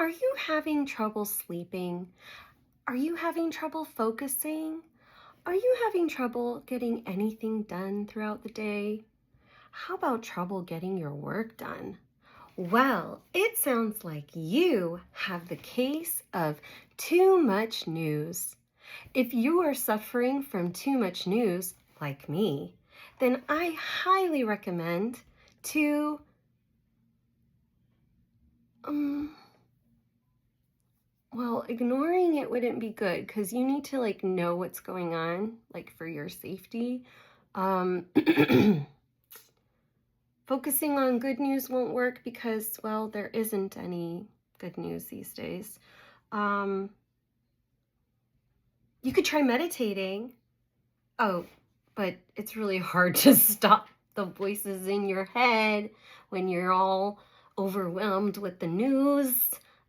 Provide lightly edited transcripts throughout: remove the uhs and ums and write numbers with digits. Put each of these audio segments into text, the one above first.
Are you having trouble sleeping? Are you having trouble focusing? Are you having trouble getting anything done throughout the day? How about trouble getting your work done? Well, it sounds like you have the case of too much news. If you are suffering from too much news, like me, then I highly recommend to um, well, ignoring it wouldn't be good because you need to like know what's going on, like for your safety. Um, Focusing on good news won't work because, well, there isn't any good news these days. Um, you could try meditating. Oh, but it's really hard to stop the voices in your head when you're all overwhelmed with the news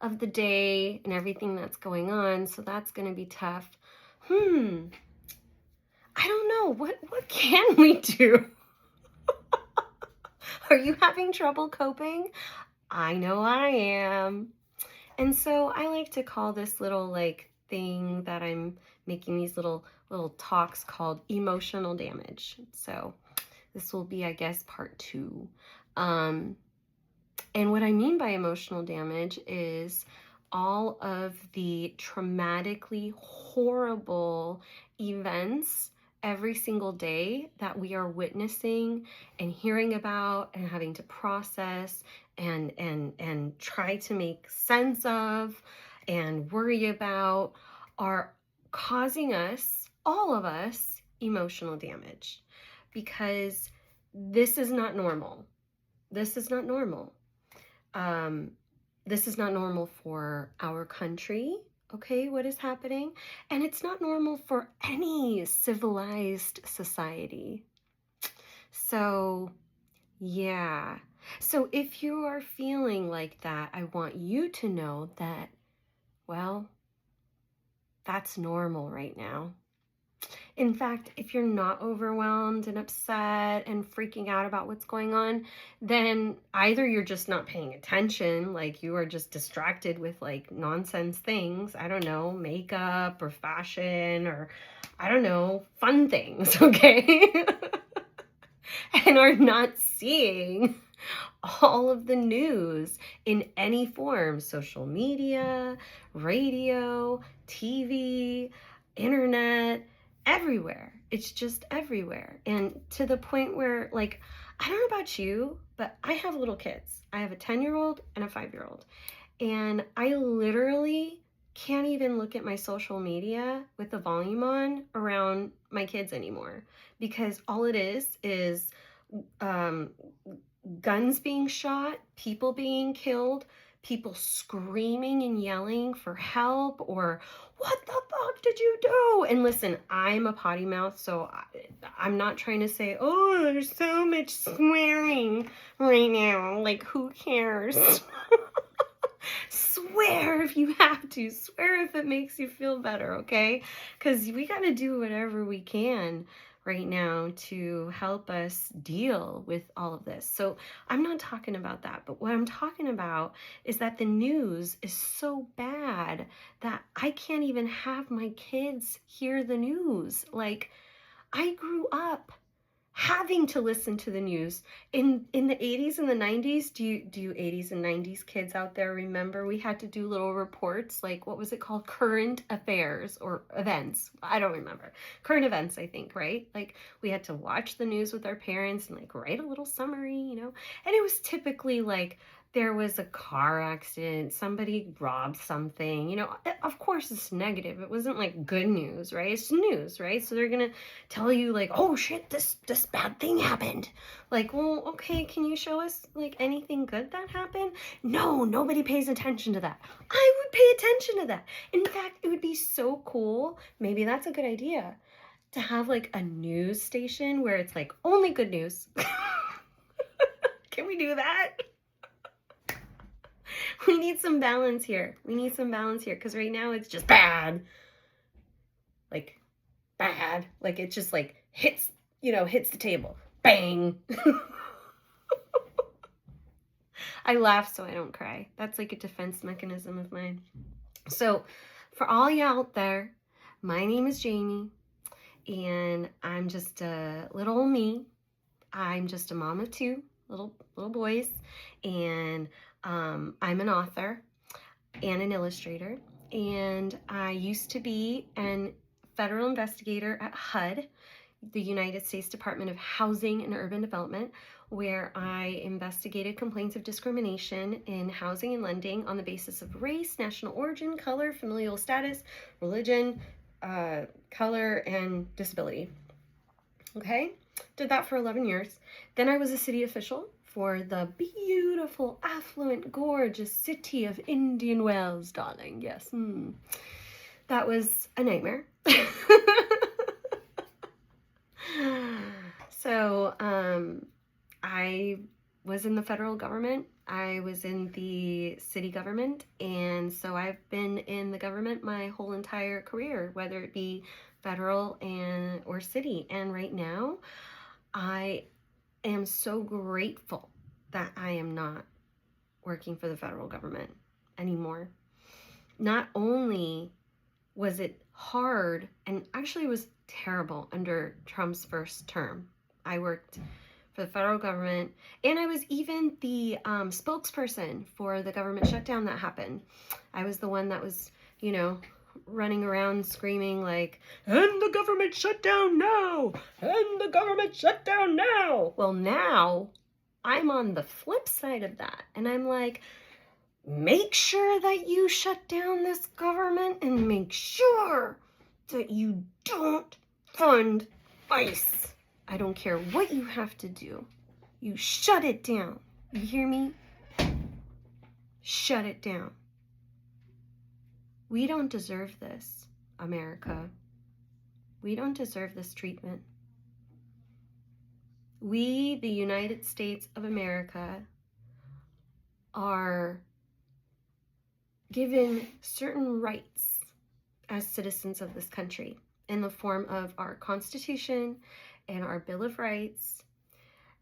of the day and everything that's going on. So that's going to be tough. Hmm, I don't know. What can we do? Are you having trouble coping? I know I am. And so I like to call this little like thing that I'm making these little talks called emotional damage. So this will be, I guess, part 2. Um, and what I mean by emotional damage is all of the traumatically horrible events every single day that we are witnessing and hearing about and having to process and try to make sense of and worry about are causing us, all of us, emotional damage because this is not normal. This is not normal. Um, this is not normal for our country, okay, what is happening? And it's not normal for any civilized society. So, yeah. So if you are feeling like that, I want you to know that, well, that's normal right now. In fact, if you're not overwhelmed and upset and freaking out about what's going on, then either you're just not paying attention, like you are just distracted with like nonsense things, I don't know, makeup or fashion or I don't know, fun things, okay? And are not seeing all of the news in any form, social media, radio, TV, internet, everywhere. It's just everywhere. And to the point where, like, I don't know about you, but I have little kids. I have a 10-year-old and a 5-year-old. And I literally can't even look at my social media with the volume on around my kids anymore because all it is um, guns being shot, people being killed, people screaming and yelling for help or what the fuck did you do? And listen, I'm a potty mouth, so I'm not trying to say, oh, there's so much swearing right now. Like, who cares? Swear if you have to. Swear if it makes you feel better, okay? Because we got to do whatever we can right now to help us deal with all of this. So I'm not talking about that, but what I'm talking about is that the news is so bad that I can't even have my kids hear the news. Like, I grew up having to listen to the news in the 80s and the 90s. Do you 80s and 90s kids out there remember we had to do little reports, like what was it called, current affairs or events? I don't remember. Current events, I think, right? Like we had to watch the news with our parents and like write a little summary, and it was typically like there was a car accident, somebody robbed something, of course it's negative. It wasn't like good news, right? It's news, right? So they're gonna tell you like, oh shit, this bad thing happened. Like, well, okay, can you show us like anything good that happened? No, nobody pays attention to that. I would pay attention to that. In fact, it would be so cool. Maybe that's a good idea to have like a news station where it's like only good news. Can we do that? We need some balance here. We need some balance here because right now it's just bad. Like bad. Like it just like hits the table. Bang. I laugh so I don't cry. That's like a defense mechanism of mine. So for all you out there, my name is Jamie, and I'm just a little old me. I'm just a mom of two little boys, and I'm an author and an illustrator. And I used to be an federal investigator at HUD, the United States Department of Housing and Urban Development, where I investigated complaints of discrimination in housing and lending on the basis of race, national origin, color, familial status, religion, color, and disability. Okay, did that for 11 years. Then I was a city official for the beautiful, affluent, gorgeous city of Indian Wells, darling. Yes, that was a nightmare. So I was in the federal government. I was in the city government, and so I've been in the government my whole entire career, whether it be federal or city. And right now, I am so grateful that I am not working for the federal government anymore. Not only was it hard, and actually was terrible under Trump's first term. I worked for the federal government, and I was even the spokesperson for the government shutdown that happened. I was the one that was, running around screaming like, "End the government shutdown now! End the government shutdown now!" Well, now I'm on the flip side of that, and I'm like, make sure that you shut down this government, and make sure that you don't fund ICE. I don't care what you have to do. You shut it down. You hear me? Shut it down. We don't deserve this, America. We don't deserve this treatment. We, the United States of America, are given certain rights as citizens of this country in the form of our Constitution and our Bill of Rights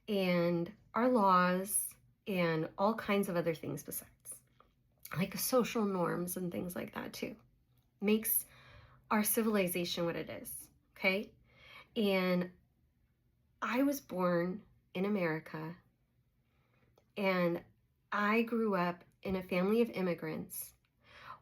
and our laws and all kinds of other things besides, like social norms and things like that too. Makes our civilization what it is, okay? And I was born in America, and I grew up in a family of immigrants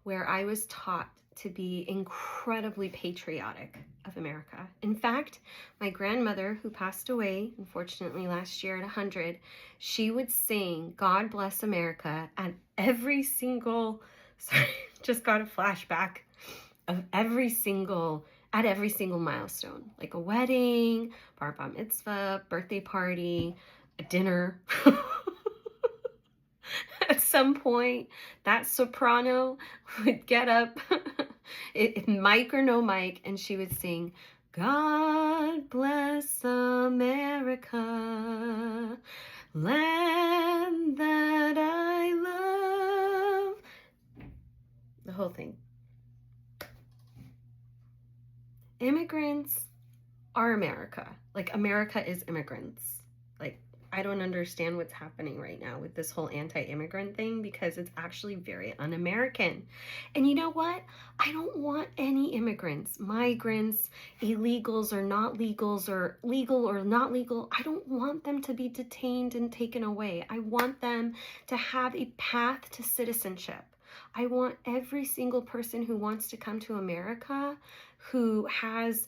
where I was taught to be incredibly patriotic of America. In fact, my grandmother, who passed away, unfortunately, last year at 100, she would sing "God Bless America" at every single, sorry, just got a flashback of every single milestone, like a wedding, bar mitzvah, birthday party, a dinner. At some point, that soprano would get up, mic or no mic, and she would sing, "God bless America, land that I love." The whole thing. Immigrants are America. Like, America is immigrants. Like, I don't understand what's happening right now with this whole anti-immigrant thing, because it's actually very un-American. And you know what? I don't want any immigrants, migrants, illegals or not legals, or legal or not legal. I don't want them to be detained and taken away. I want them to have a path to citizenship. I want every single person who wants to come to America, who has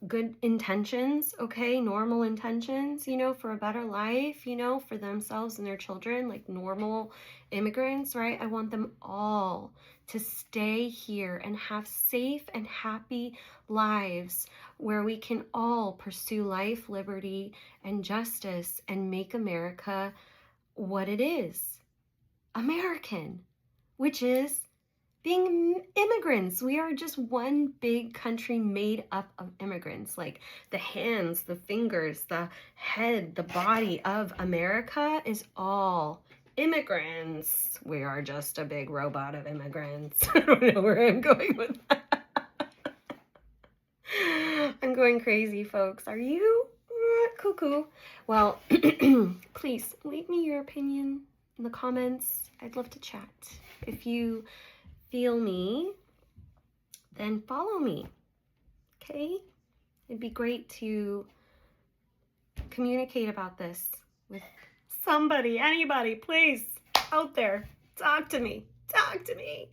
good intentions, okay, normal intentions, for a better life, for themselves and their children, like normal immigrants, right? I want them all to stay here and have safe and happy lives where we can all pursue life, liberty, and justice, and make America what it is, American, which is being immigrants. We are just one big country made up of immigrants. Like, the hands, the fingers, the head, the body of America is all immigrants. We are just a big robot of immigrants. I don't know where I'm going with that. I'm going crazy, folks. Are you? Cuckoo. Well, please leave me your opinion in the comments. I'd love to chat. If you feel me, then follow me, okay? It'd be great to communicate about this with somebody, anybody, please, out there. Talk to me. Talk to me.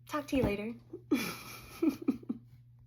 Talk to you later.